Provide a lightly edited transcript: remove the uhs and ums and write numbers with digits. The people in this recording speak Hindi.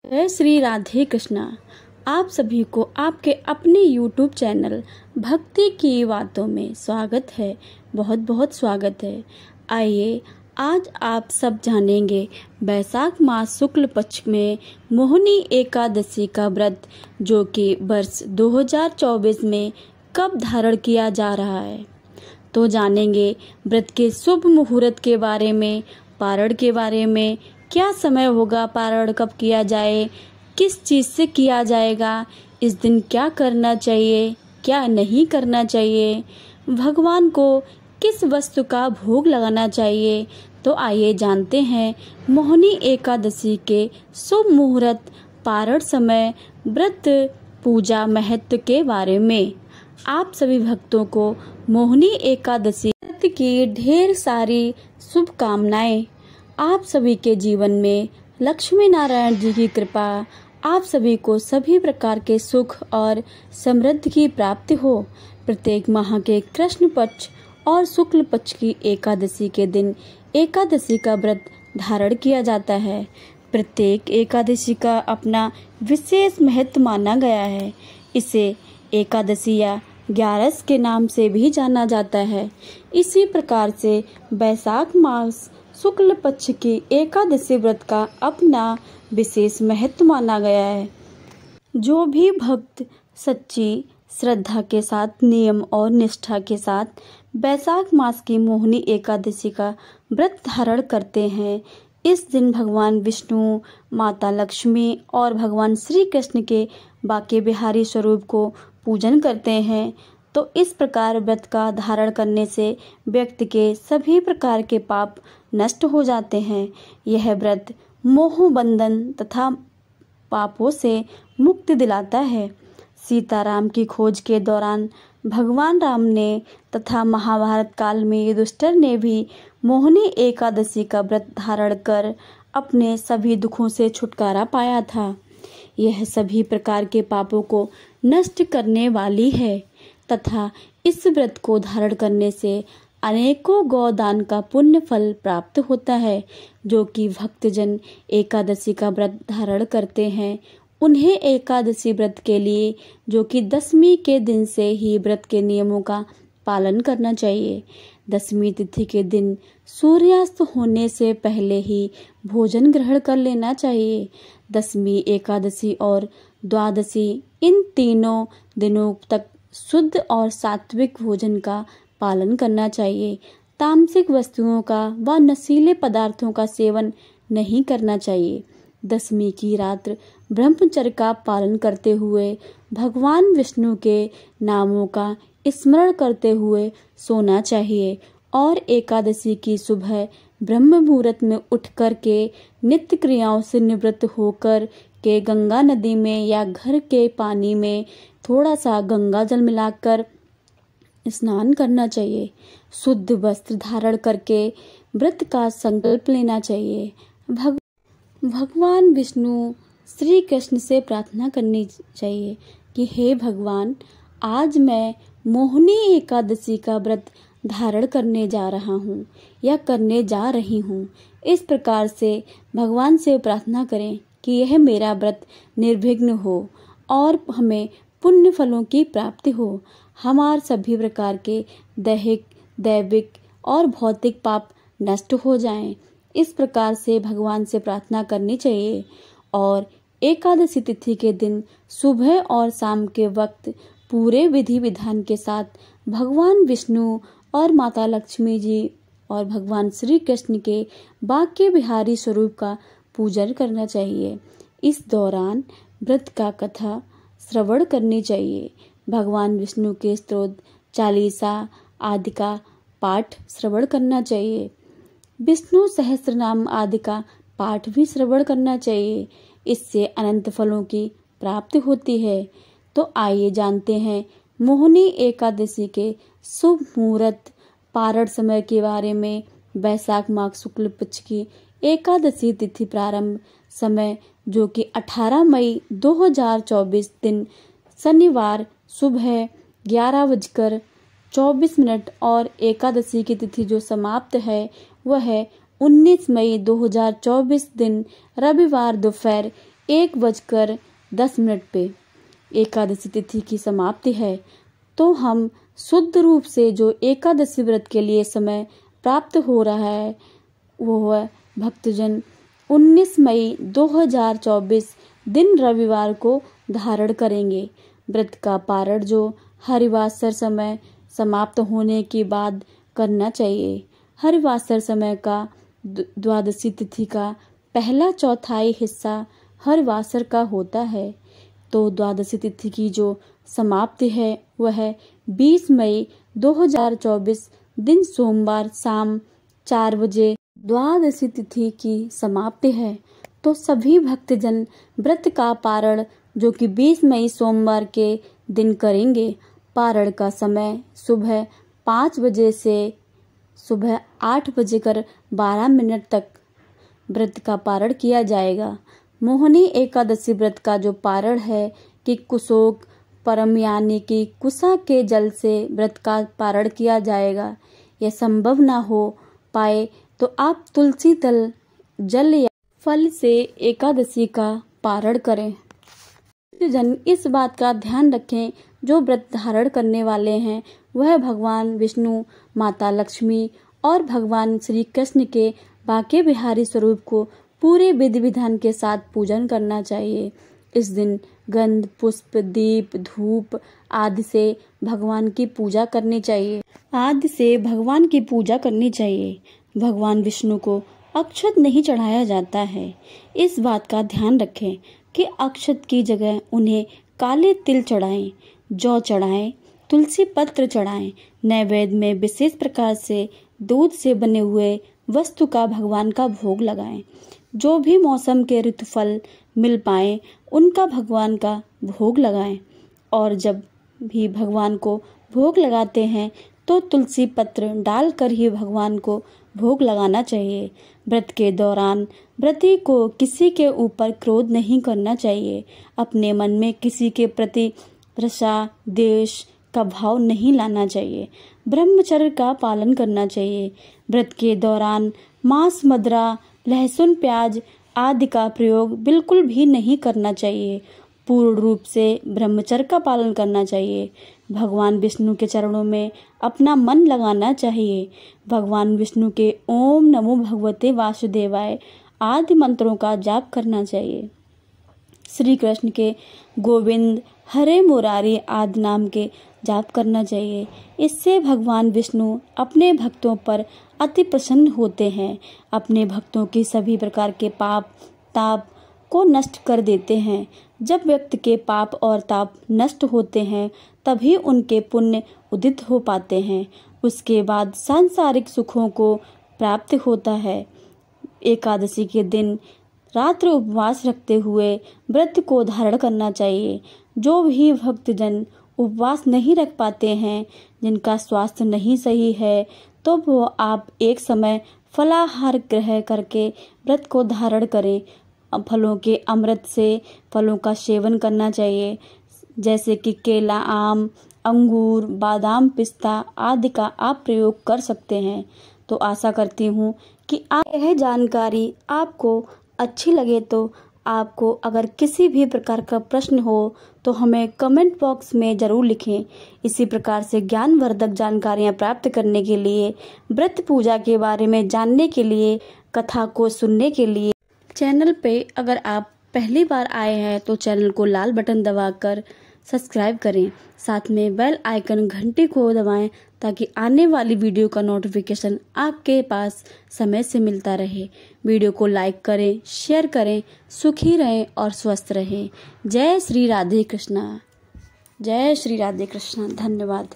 जय श्री राधे कृष्णा। आप सभी को आपके अपने YouTube चैनल भक्ति की बातों में स्वागत है। बहुत बहुत स्वागत है। आइए आज आप सब जानेंगे बैसाख मास शुक्ल पक्ष में मोहिनी एकादशी का व्रत जो कि वर्ष 2024 में कब धारण किया जा रहा है। तो जानेंगे व्रत के शुभ मुहूर्त के बारे में, पारण के बारे में, क्या समय होगा, पारण कब किया जाए, किस चीज़ से किया जाएगा, इस दिन क्या करना चाहिए, क्या नहीं करना चाहिए, भगवान को किस वस्तु का भोग लगाना चाहिए। तो आइए जानते हैं मोहिनी एकादशी के शुभ मुहूर्त, पारण समय, व्रत, पूजा महत्व के बारे में। आप सभी भक्तों को मोहिनी एकादशी की ढेर सारी शुभकामनाएं। आप सभी के जीवन में लक्ष्मी नारायण जी की कृपा, आप सभी को सभी प्रकार के सुख और समृद्धि की प्राप्ति हो। प्रत्येक माह के कृष्ण पक्ष और शुक्ल पक्ष की एकादशी के दिन एकादशी का व्रत धारण किया जाता है। प्रत्येक एकादशी का अपना विशेष महत्व माना गया है। इसे एकादशी या 11 के नाम से भी जाना जाता है। इसी प्रकार से बैसाख मास शुक्ल पक्ष की एकादशी व्रत का अपना विशेष महत्व माना गया है। जो भी भक्त सच्ची श्रद्धा के साथ, नियम और निष्ठा के साथ बैसाख मास की मोहिनी एकादशी का व्रत धारण करते हैं, इस दिन भगवान विष्णु, माता लक्ष्मी और भगवान श्री कृष्ण के बाके बिहारी स्वरूप को पूजन करते हैं। तो इस प्रकार व्रत का धारण करने से व्यक्ति के सभी प्रकार के पाप नष्ट हो जाते हैं। यह व्रत मोह बंधन तथा पापों से मुक्ति दिलाता है। सीताराम की खोज के दौरान भगवान राम ने तथा महाभारत काल में युधिष्ठिर ने भी मोहिनी एकादशी का व्रत धारण कर अपने सभी दुखों से छुटकारा पाया था। यह सभी प्रकार के पापों को नष्ट करने वाली है तथा इस व्रत को धारण करने से अनेकों गौदान का पुण्य फल प्राप्त होता है। जो कि भक्तजन एकादशी का व्रत धारण करते हैं, उन्हें एकादशी व्रत के लिए जो कि दशमी के दिन से ही व्रत के नियमों का पालन करना चाहिए। दशमी तिथि के दिन सूर्यास्त होने से पहले ही भोजन ग्रहण कर लेना चाहिए। दशमी, एकादशी और द्वादशी इन तीनों दिनों तक शुद्ध और सात्विक भोजन का पालन करना चाहिए। तामसिक वस्तुओं का व नशीले पदार्थों का सेवन नहीं करना चाहिए। दशमी की रात ब्रह्मचर्य का पालन करते हुए भगवान विष्णु के नामों का स्मरण करते हुए सोना चाहिए और एकादशी की सुबह ब्रह्म मुहूर्त में उठ कर के नित्य क्रियाओं से निवृत्त होकर के गंगा नदी में या घर के पानी में थोड़ा सा गंगा जल मिलाकर स्नान करना चाहिए। शुद्ध वस्त्र धारण करके व्रत का संकल्प लेना चाहिए। भगवान विष्णु श्री कृष्ण से प्रार्थना करनी चाहिए कि हे भगवान, आज मैं मोहिनी एकादशी का व्रत धारण करने जा रहा हूँ या करने जा रही हूँ। इस प्रकार से भगवान से प्रार्थना करें कि यह मेरा व्रत निर्विघ्न हो और हमें पुण्य फलों की प्राप्ति हो। हमारे सभी प्रकार के दैहिक, दैविक और भौतिक पाप नष्ट हो जाएं। इस प्रकार से भगवान से प्रार्थना करनी चाहिए। और एकादशी तिथि के दिन सुबह और शाम के वक्त पूरे विधि विधान के साथ भगवान विष्णु और माता लक्ष्मी जी और भगवान श्री कृष्ण के बाके बिहारी स्वरूप का पूजन करना चाहिए। इस दौरान व्रत का कथा श्रवण करनी चाहिए। भगवान विष्णु के स्तोत्र, चालीसा आदि का पाठ श्रवण करना चाहिए। विष्णु सहस्त्रनाम आदि का पाठ भी श्रवण करना चाहिए। इससे अनंत फलों की प्राप्ति होती है। तो आइए जानते हैं मोहिनी एकादशी के शुभ मुहूर्त, पारण समय के बारे में। बैसाख मास शुक्ल पक्ष की एकादशी तिथि प्रारंभ समय जो कि 18 मई 2024 दिन शनिवार सुबह 11:24 और एकादशी की तिथि जो समाप्त है वह 19 मई 2024 दिन रविवार दोपहर 1:10 पे एकादशी तिथि की समाप्ति है। तो हम शुद्ध रूप से जो एकादशी व्रत के लिए समय प्राप्त हो रहा है वो है भक्तजन 19 मई 2024 दिन रविवार को धारण करेंगे। व्रत का पारण जो हरिवासर समय समाप्त होने के बाद करना चाहिए। हरिवासर समय का द्वादशी तिथि का पहला चौथाई हिस्सा हरिवासर का होता है। तो द्वादशी तिथि की जो समाप्ति है वह 20 मई 2024 दिन सोमवार शाम 4 बजे द्वादशी तिथि की समाप्ति है। तो सभी भक्तजन व्रत का पारण जो कि 20 मई सोमवार के दिन करेंगे। पारण का समय सुबह 5 बजे से सुबह 8:12 तक व्रत का पारण किया जाएगा। मोहिनी एकादशी व्रत का जो पारण है कि कुशोक परम यानी कि कुशा के जल से व्रत का पारण किया जाएगा। यह संभव ना हो पाए तो आप तुलसी तल जल या फल से एकादशी का पारण करें। जन इस बात का ध्यान रखें, जो व्रत धारण करने वाले हैं वह भगवान विष्णु, माता लक्ष्मी और भगवान श्री कृष्ण के बांके बिहारी स्वरूप को पूरे विधि विधान के साथ पूजन करना चाहिए। इस दिन गंध, पुष्प, दीप, धूप आदि से भगवान की पूजा करनी चाहिए। भगवान विष्णु को अक्षत नहीं चढ़ाया जाता है। इस बात का ध्यान रखें कि अक्षत की जगह उन्हें काले तिल चढ़ाएं, जौ चढ़ाएं, तुलसी पत्र चढ़ाएं। नैवेद्य में विशेष प्रकार से दूध से बने हुए वस्तु का भगवान का भोग लगाएं। जो भी मौसम के ऋतु फल मिल पाए उनका भगवान का भोग लगाएं। और जब भी भगवान को भोग लगाते हैं तो तुलसी पत्र डालकर ही भगवान को भोग लगाना चाहिए। व्रत के दौरान व्रती को किसी के ऊपर क्रोध नहीं करना चाहिए। अपने मन में किसी के प्रति ईर्ष्या, द्वेष का भाव नहीं लाना चाहिए। ब्रह्मचर्य का पालन करना चाहिए। व्रत के दौरान मांस, मदिरा, लहसुन, प्याज आदि का प्रयोग बिल्कुल भी नहीं करना चाहिए। पूर्ण रूप से ब्रह्मचर्य का पालन करना चाहिए। भगवान विष्णु के चरणों में अपना मन लगाना चाहिए। भगवान विष्णु के ओम नमो भगवते वासुदेवाय आदि मंत्रों का जाप करना चाहिए। श्री कृष्ण के गोविंद, हरे मुरारी आदि नाम के जाप करना चाहिए। इससे भगवान विष्णु अपने भक्तों पर अति प्रसन्न होते हैं। अपने भक्तों की सभी प्रकार के पाप ताप को नष्ट कर देते हैं। जब व्यक्ति के पाप और ताप नष्ट होते हैं तभी उनके पुण्य उदित हो पाते हैं। उसके बाद सांसारिक सुखों को प्राप्त होता है। एकादशी के दिन रात्रि उपवास रखते हुए व्रत को धारण करना चाहिए। जो भी भक्तजन उपवास नहीं रख पाते हैं, जिनका स्वास्थ्य नहीं सही है, तो वो आप एक समय फलाहार ग्रहण करके व्रत को धारण करें। फलों के अमृत से फलों का सेवन करना चाहिए, जैसे कि केला, आम, अंगूर, बादाम, पिस्ता आदि का आप प्रयोग कर सकते हैं। तो आशा करती हूँ कि यह जानकारी आपको अच्छी लगे। तो आपको अगर किसी भी प्रकार का प्रश्न हो तो हमें कमेंट बॉक्स में ज़रूर लिखें। इसी प्रकार से ज्ञानवर्धक जानकारियाँ प्राप्त करने के लिए, व्रत पूजा के बारे में जानने के लिए, कथा को सुनने के लिए चैनल पे अगर आप पहली बार आए हैं तो चैनल को लाल बटन दबाकर सब्सक्राइब करें। साथ में बेल आइकन घंटी को दबाएं ताकि आने वाली वीडियो का नोटिफिकेशन आपके पास समय से मिलता रहे। वीडियो को लाइक करें, शेयर करें। सुखी रहें और स्वस्थ रहें। जय श्री राधे कृष्णा। जय श्री राधे कृष्णा। धन्यवाद।